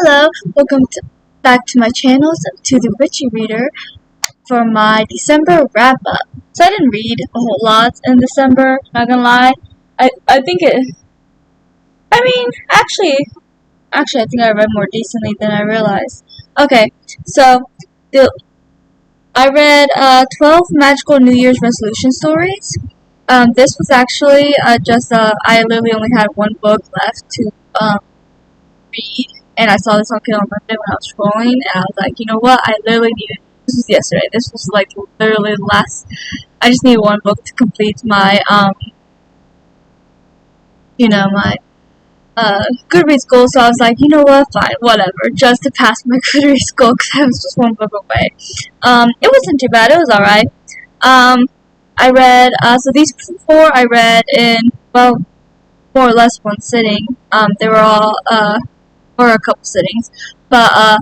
Hello, back to my channels, to the Richie Reader, for my December wrap up. So I didn't read a whole lot in December, not gonna lie. I think it, I mean, actually I think I read more decently than I realized. Okay, so the, I read 12 magical New Year's resolution stories. This was actually I literally only had one book left to read, and I saw this on Kindle Unlimited when I was scrolling, and I was like, you know what, I literally needed, this was yesterday, this was like literally the last, I just needed one book to complete my, my, Goodreads goal, so I was like, you know what, fine, whatever, just to pass my Goodreads goal, because I was just one book away. It wasn't too bad, it was alright. I read, so these four I read in, well, more or less one sitting. They were all, or a couple sittings, but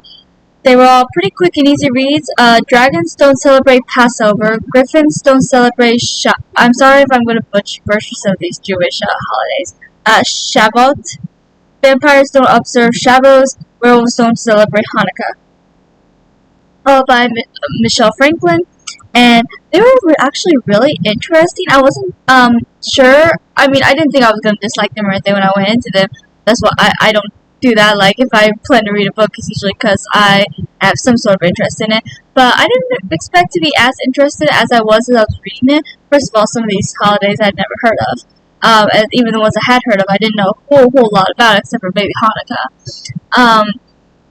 they were all pretty quick and easy reads. Dragons don't celebrate Passover. Griffins don't celebrate I'm sorry if I'm going to butcher some of these Jewish holidays. Shavuot. Vampires don't observe Shabbos. Werewolves don't celebrate Hanukkah. All by Michelle Franklin. And they were actually really interesting. I wasn't sure. I mean, I didn't think I was going to dislike them or anything when I went into them. That's what I don't do that. Like, if I plan to read a book, it's usually because I have some sort of interest in it. But I didn't expect to be as interested as I was reading it. First of all, some of these holidays I'd never heard of. And even the ones I had heard of, I didn't know a whole lot about, except for maybe Hanukkah.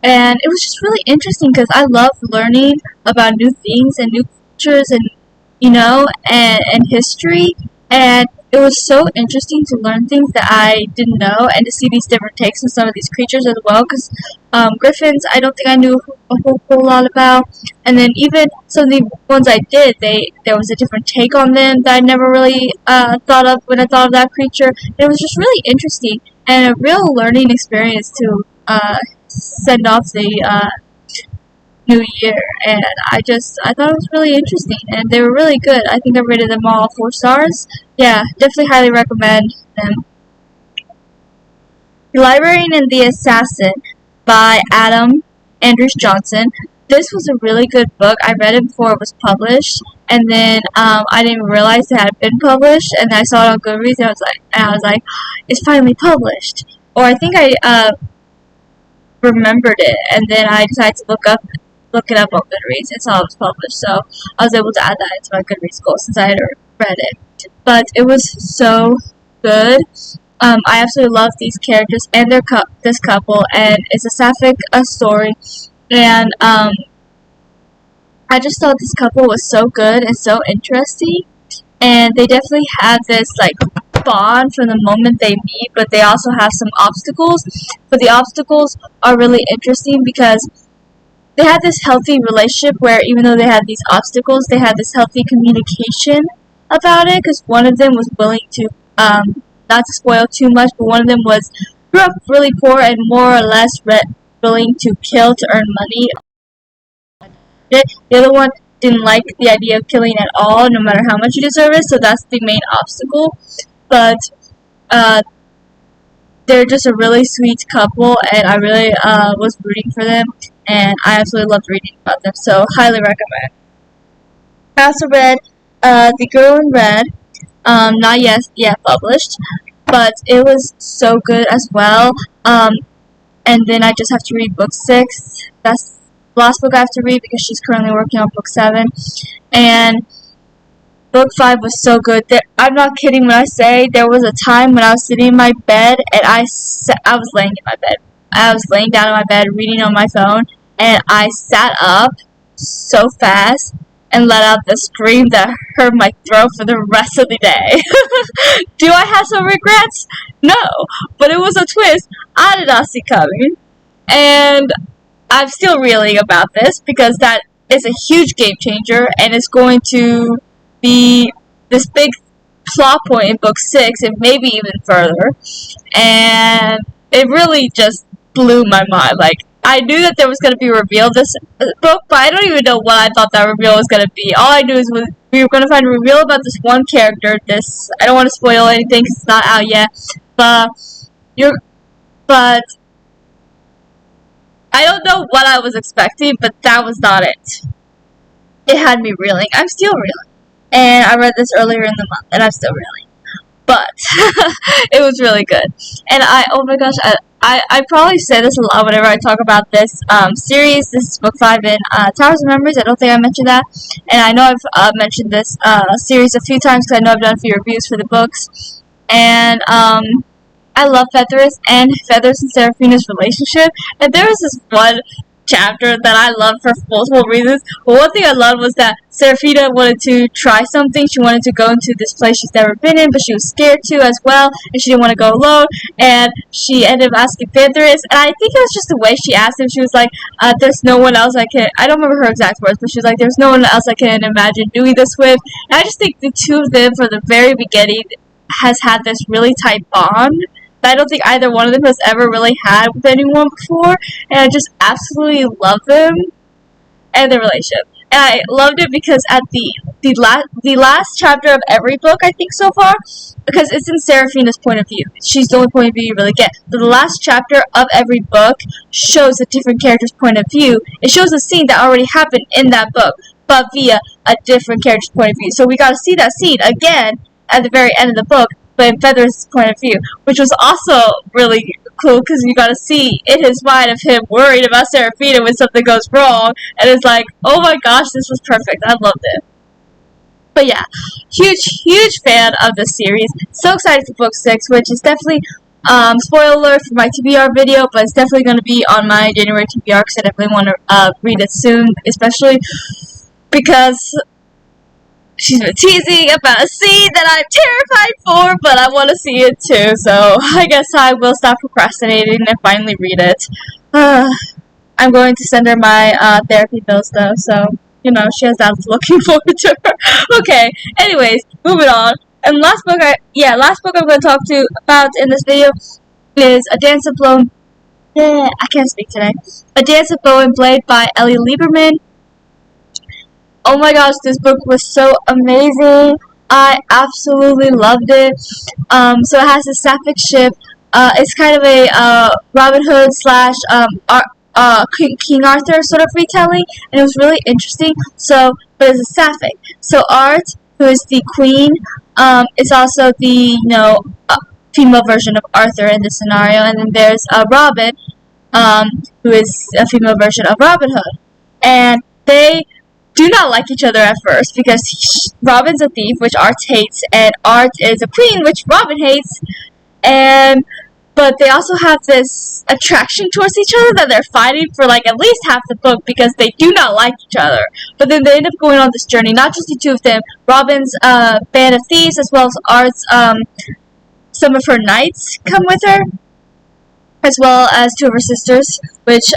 And it was just really interesting because I love learning about new things and new cultures and, and history. And it was so interesting to learn things that I didn't know and to see these different takes on some of these creatures as well. Because griffins, I don't think I knew a whole lot about. And then even some of the ones I did, there was a different take on them that I never really thought of when I thought of that creature. It was just really interesting and a real learning experience to send off the New Year, and I thought it was really interesting, and they were really good. I think I rated them all 4 stars. Yeah, definitely highly recommend them. The Librarian and the Assassin by Adam Andrews Johnson. This was a really good book. I read it before it was published, and then I didn't realize it had been published, and I saw it on Goodreads, and I was like, it's finally published. Or I think I remembered it, and then I decided to look it up on Goodreads and saw it was published, so I was able to add that into my Goodreads goal since I had read it. But it was so good. I absolutely love these characters and this couple, and it's a sapphic story, and I just thought this couple was so good and so interesting, and they definitely have this like bond from the moment they meet, but they also have some obstacles. But the obstacles are really interesting because they had this healthy relationship where even though they had these obstacles, they had this healthy communication about it, because one of them was willing to, not to spoil too much, but one of them grew up really poor and more or less willing to kill to earn money. The other one didn't like the idea of killing at all, no matter how much you deserve it, so that's the main obstacle. But they're just a really sweet couple, and I really was rooting for them, and I absolutely loved reading about them, so highly recommend. I also read The Girl in Red, not yet published, but it was so good as well. And then I just have to read book 6. That's the last book I have to read because she's currently working on book 7, and book 5 was so good. I'm not kidding when I say there was a time when I was sitting in my bed and I was laying in my bed. I was laying down in my bed reading on my phone, and I sat up so fast and let out the scream that hurt my throat for the rest of the day. Do I have some regrets? No, but it was a twist I did not see coming, and I'm still reeling about this because that is a huge game changer, and it's going to be this big plot point in book 6 and maybe even further, and it really just blew my mind. Like, I knew that there was going to be a reveal this book, but I don't even know what I thought that reveal was going to be. All I knew is we were going to find a reveal about this one character. I don't want to spoil anything because it's not out yet, but I don't know what I was expecting, but that was not it. It had me reeling. I'm still reeling. And I read this earlier in the month, and I'm still reeling. But it was really good. And oh my gosh, I probably say this a lot whenever I talk about this series. This is book 5 in Towers of Memories. I don't think I mentioned that. And I know I've mentioned this series a few times because I know I've done a few reviews for the books. And I love Feathers and Seraphina's relationship. And there was this one chapter that I loved for multiple reasons. But one thing I loved was that Seraphina wanted to try something. She wanted to go into this place she's never been in, but she was scared to as well, and she didn't want to go alone. And she ended up asking Feathers, and I think it was just the way she asked him. She was like, "There's no one else I can." I don't remember her exact words, but she was like, "There's no one else I can imagine doing this with." And I just think the two of them, from the very beginning, has had this really tight bond that I don't think either one of them has ever really had with anyone before, and I just absolutely love them and their relationship. And I loved it because at the last chapter of every book, I think so far, because it's in Seraphina's point of view. She's the only point of view you really get. But the last chapter of every book shows a different character's point of view. It shows a scene that already happened in that book, but via a different character's point of view. So we got to see that scene again at the very end of the book, but in Feathers' point of view, which was also really cool because you got to see in his mind of him worried about Seraphina when something goes wrong, and it's like, oh my gosh, this was perfect. I loved it. But yeah, huge fan of the series. So excited for book 6, which is definitely spoiler alert for my TBR video, but it's definitely going to be on my January TBR because I definitely want to read it soon, especially because she's been teasing about a scene that I'm terrified for, but I want to see it too, so I guess I will stop procrastinating and finally read it. I'm going to send her my therapy bills though, so, you know, she has that looking forward to her. Okay, anyways, moving on. And last book I'm going to talk to about in this video is A Dance of Blow. I can't speak today. A Dance of Bow and Blade by Ellie Lieberman. Oh my gosh, this book was so amazing. I absolutely loved it. So it has a sapphic ship. It's kind of a Robin Hood slash King Arthur sort of retelling, and it was really interesting. So, but it's a sapphic. So Art, who is the queen, is also the female version of Arthur in this scenario, and then there's Robin, who is a female version of Robin Hood, and they do not like each other at first because Robin's a thief, which Art hates, and Art is a queen, which Robin hates, but they also have this attraction towards each other that they're fighting for like at least half the book because they do not like each other. But then they end up going on this journey, not just the two of them, Robin's band of thieves as well as Art's some of her knights come with her, as well as two of her sisters, which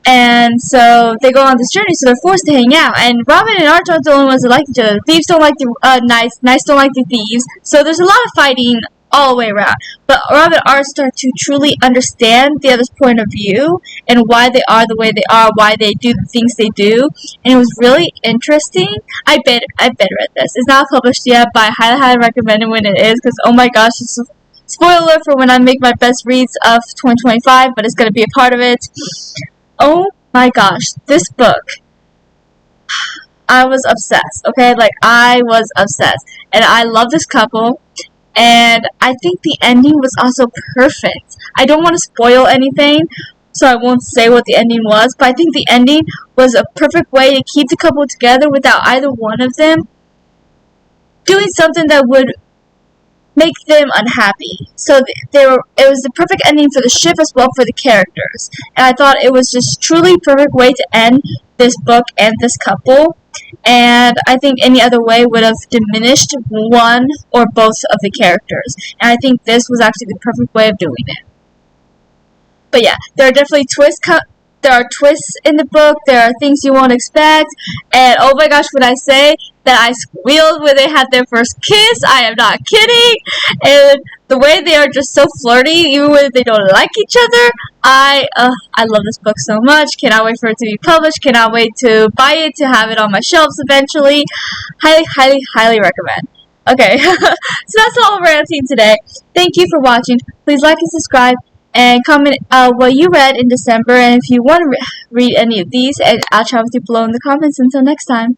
and so they go on this journey, so they're forced to hang out. And Robin and Art aren't the only ones that like each other. The thieves don't like the knights, knights don't like the thieves. So there's a lot of fighting all the way around. But Robin and Art start to truly understand the other's point of view and why they are the way they are, why they do the things they do. And it was really interesting. I bet read this. It's not published yet, but I highly recommend it when it is, because oh my gosh, it's spoiler for when I make my best reads of 2025, but it's going to be a part of it. Oh my gosh, this book, I was obsessed, okay? Like, I was obsessed. And I love this couple, and I think the ending was also perfect. I don't want to spoil anything, so I won't say what the ending was, but I think the ending was a perfect way to keep the couple together without either one of them doing something that would make them unhappy. So it was the perfect ending for the ship as well for the characters. And I thought it was just truly perfect way to end this book and this couple. And I think any other way would have diminished one or both of the characters. And I think this was actually the perfect way of doing it. But yeah, there are definitely there are twists in the book, there are things you won't expect, and oh my gosh, when I say that I squealed when they had their first kiss, I am not kidding, and the way they are just so flirty, even when they don't like each other, I love this book so much, cannot wait for it to be published, cannot wait to buy it, to have it on my shelves eventually, highly recommend. Okay, so that's all ranting today. Thank you for watching. Please like and subscribe, and comment what you read in December, and if you want to read any of these, and I'll chat with you below in the comments. Until next time.